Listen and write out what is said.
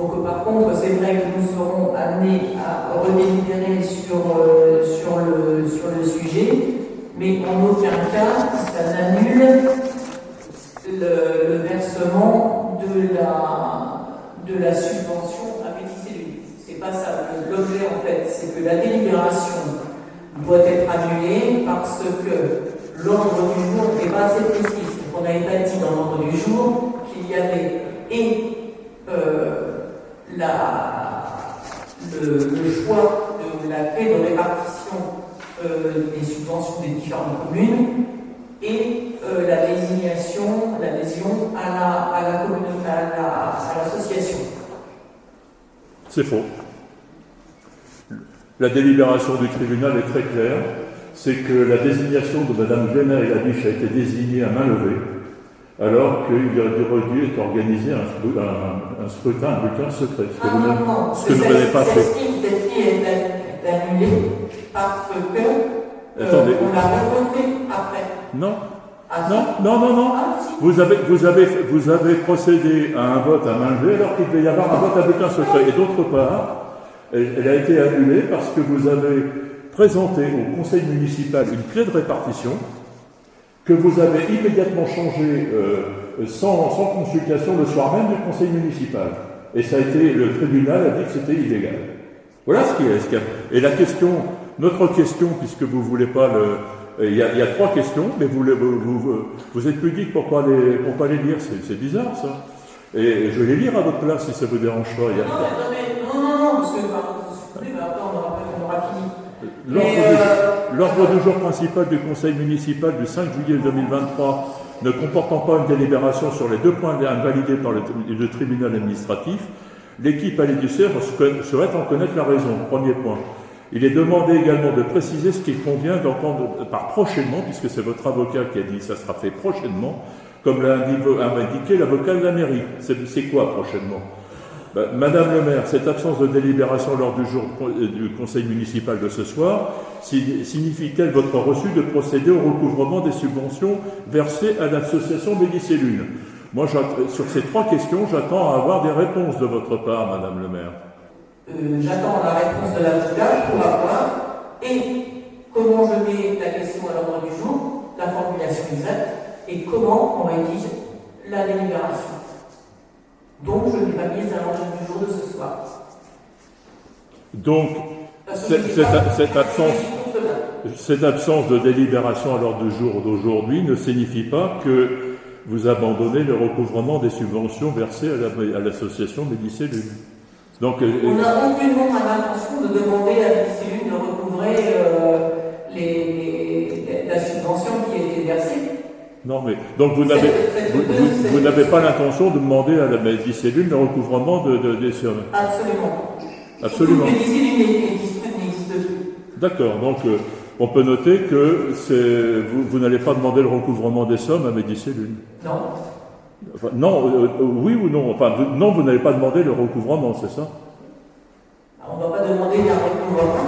Donc par contre, c'est vrai que nous serons amenés à redélibérer sur le sujet, mais en aucun cas, ça n'annule le versement de la subvention à Métis-Lune. C'est pas ça. L'objet, en fait, c'est que la délibération doit être annulée parce que l'ordre du jour n'est pas assez précis. On n'avait pas dit dans l'ordre du jour qu'il y avait le choix de la clé de répartition des subventions des différentes communes et l'adhésion à la communauté, à l'association. C'est faux. La délibération du tribunal est très claire. C'est que la désignation de Mme Glenna et Labiche a été désignée à main levée, alors qu'il aurait dû être organisé un scrutin, un bulletin secret. Ce que vous n'avez pas fait. Celle-ci est annulée parce que on l'a revoté après. Non. Ah, Non. Ah, si. Vous avez procédé à un vote à main levée alors qu'il devait y avoir un vote à bulletin secret. Et d'autre part, elle a été annulée parce que vous avez présenté au conseil municipal une clé de répartition que vous avez immédiatement changée sans consultation le soir même du conseil municipal. Et ça a été, le tribunal a dit que c'était illégal. Voilà ce qu'il y a. Et la question, notre question, puisque vous voulez pas il y a trois questions, mais vous êtes pudique pour pas les lire, c'est bizarre ça. Et je vais les lire à votre place si ça vous dérange pas. Non, parce que après on aura fini. L'ordre du jour principal du conseil municipal du 5 juillet 2023 ne comportant pas une délibération sur les 2 points invalidés par le tribunal administratif, l'équipe alédiciaire souhaite en connaître la raison. Premier point. Il est demandé également de préciser ce qu'il convient d'entendre par prochainement, puisque c'est votre avocat qui a dit que ça sera fait prochainement, comme l'a indiqué l'avocat de la mairie. C'est quoi prochainement? Madame le maire, cette absence de délibération lors du jour du conseil municipal de ce soir signifie-t-elle votre refus de procéder au recouvrement des subventions versées à l'association Médicellune? Moi, sur ces 3 questions, j'attends à avoir des réponses de votre part, Madame le maire. J'attends la réponse de l'avocat pour avoir et comment je mets la question à l'ordre du jour, la formulation exacte, et comment on rédige la délibération. Donc, je n'ai pas mis à l'ordre du jour de ce soir. Donc, cette absence de délibération à l'ordre du jour d'aujourd'hui ne signifie pas que vous abandonnez le recouvrement des subventions versées à l'association Médicellune. Donc, on n'a aucunement l'intention de demander à Médicellune de recouvrer la subvention qui a été versée. Non, mais donc vous n'avez pas l'intention de demander à la Médicellune le recouvrement des sommes. Absolument. Médicellune n'existe plus. D'accord. Donc on peut noter que vous n'allez pas demander le recouvrement des sommes à Médicellune. Non. Enfin, non. Oui ou non. Enfin, non, vous n'allez pas demander le recouvrement, c'est ça? On ne va pas demander un recouvrement